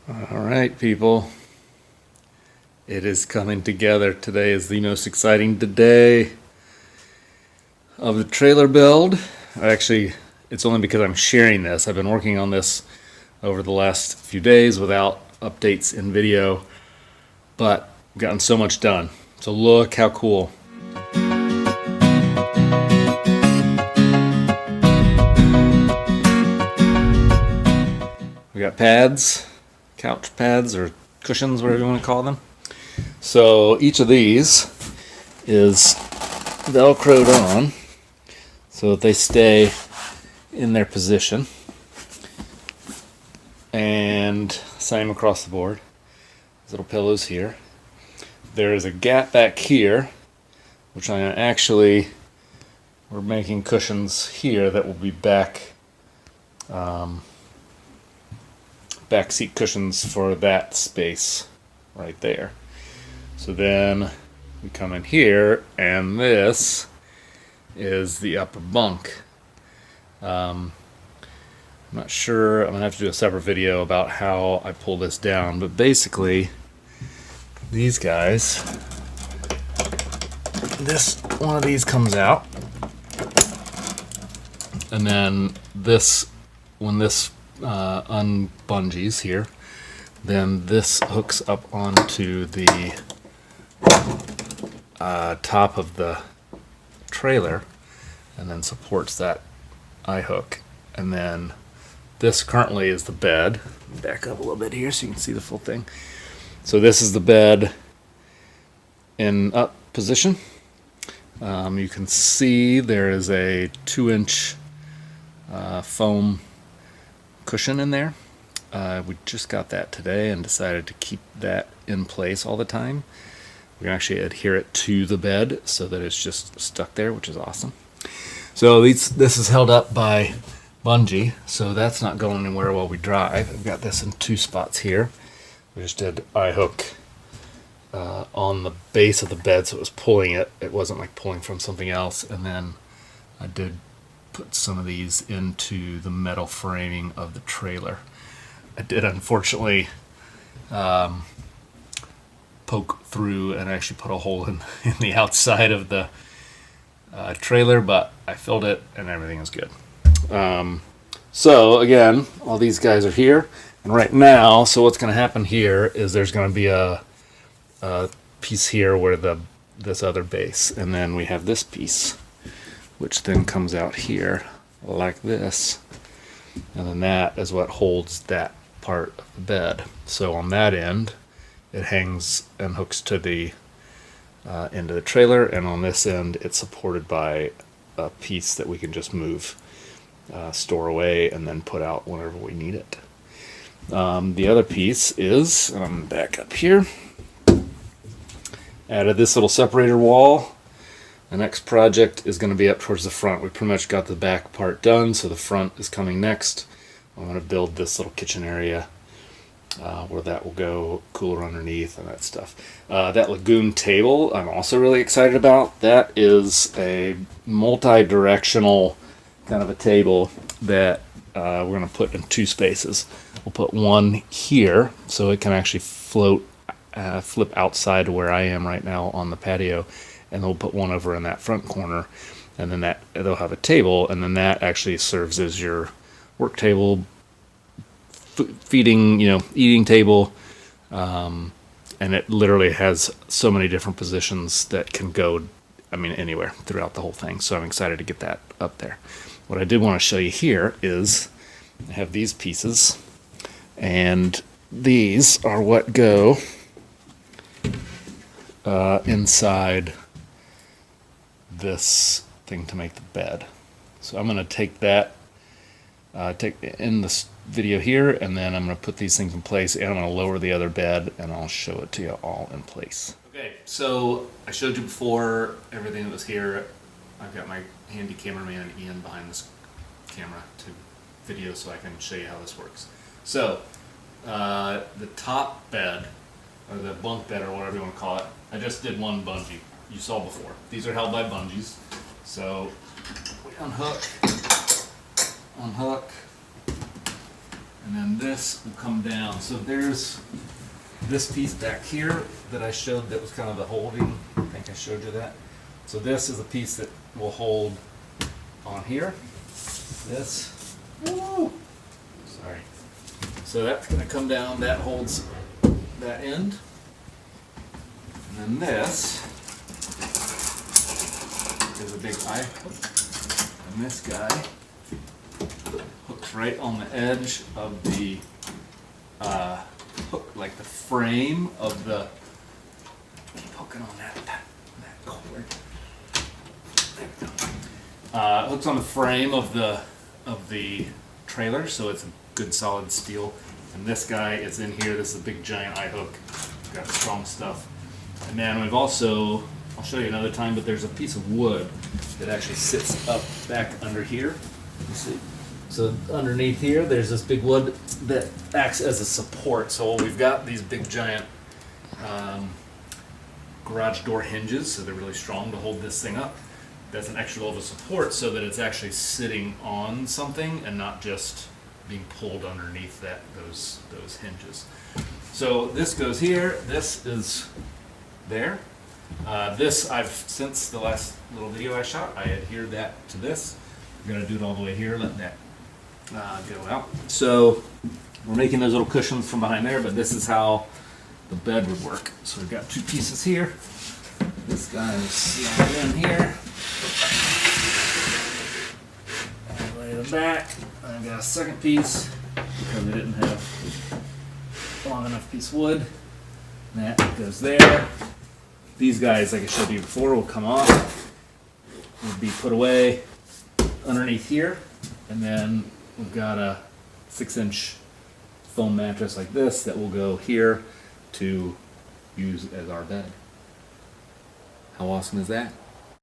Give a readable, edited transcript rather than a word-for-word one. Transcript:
All right, people. It is coming together. Today is the most exciting day of the trailer build. Actually, it's only because I'm sharing this. I've been working on this over the last few days without updates in video, but I've gotten so much done. So look how cool. We got pads, couch pads or cushions, whatever you want to call them. So each of these is velcroed on so that they stay in their position, and same across the board. These little pillows here. There is a gap back here, which we're making cushions here that will be back seat cushions for that space right there. So then we come in here, and this is the upper bunk. I'm not sure, I'm going to have to do a separate video about how I pull this down, but basically these guys, one of these comes out, and then when this unbungees here, then this hooks up onto the top of the trailer and then supports that eye hook. And then this currently is the bed. Back up a little bit here so you can see the full thing. So this is the bed in up position. You can see there is a 2-inch foam cushion in there. We just got that today and decided to keep that in place all the time. We can actually adhere it to the bed so that it's just stuck there, which is awesome. So this is held up by bungee, so that's not going anywhere while we drive. I've got this in 2 spots here. We just did eye hook on the base of the bed, so it was pulling it. It wasn't like pulling from something else. And then I did put some of these into the metal framing of the trailer. I did unfortunately poke through and actually put a hole in the outside of the trailer, but I filled it and everything is good. So again, all these guys are here, and right now, so what's going to happen here is there's going to be a piece here where this other base, and then we have this piece, which then comes out here like this, and then that is what holds that part of the bed. So on that end, it hangs and hooks to the end of the trailer, and on this end, it's supported by a piece that we can just move, store away, and then put out whenever we need it. The other piece is, back up here, added this little separator wall. The next project is going to be up towards the front. We pretty much got the back part done, so the front is coming next. I'm going to build this little kitchen area where that will go, cooler underneath and that stuff. That lagoon table I'm also really excited about. That is a multi-directional kind of a table that we're going to put in 2 spaces. We'll put one here so it can actually flip outside to where I am right now on the patio, and we'll put one over in that front corner, and then they'll have a table, and then that actually serves as your work table, feeding, eating table, and it literally has so many different positions that can go, anywhere throughout the whole thing. So I'm excited to get that up there. What I did want to show you here is I have these pieces, and these are what go inside this thing to make the bed. So I'm going to take that, in this video here, and then I'm going to put these things in place, and I'm going to lower the other bed, and I'll show it to you all in place. Okay, so I showed you before everything that was here. I've got my handy cameraman Ian behind this camera to video so I can show you how this works. So the top bed, or the bunk bed, or whatever you want to call it, I just did one bungee. You saw before. These are held by bungees. So we unhook, and then this will come down. So there's this piece back here that I showed that was kind of the holding. I think I showed you that. So this is a piece that will hold on here. This. Woo! Sorry. So that's going to come down. That holds that end. And then this is a big eye hook. And this guy hooks right on the edge of the hook, like the frame of the. Keep hooking on that cord. There we go. Hooks on the frame of the trailer, so it's a good solid steel. And this guy is in here. This is a big giant eye hook. Got strong stuff. And then we've also, I'll show you another time, but there's a piece of wood that actually sits up back under here. You see? So underneath here, there's this big wood that acts as a support. So we've got these big giant garage door hinges, so they're really strong to hold this thing up. That's an extra level of support so that it's actually sitting on something and not just being pulled underneath those hinges. So this goes here. This is there. This I've, since the last little video I shot, I adhered that to this. We're gonna do it all the way here, let that go out. So we're making those little cushions from behind there, but this is how the bed would work. So we've got two pieces here. This guy is slide in here. All the way to the back. I've got a second piece because I didn't have a long enough piece of wood. That goes there. These guys, like I showed you before, will come off. Will be put away underneath here, and then we've got a 6-inch foam mattress like this that will go here to use as our bed. How awesome is that?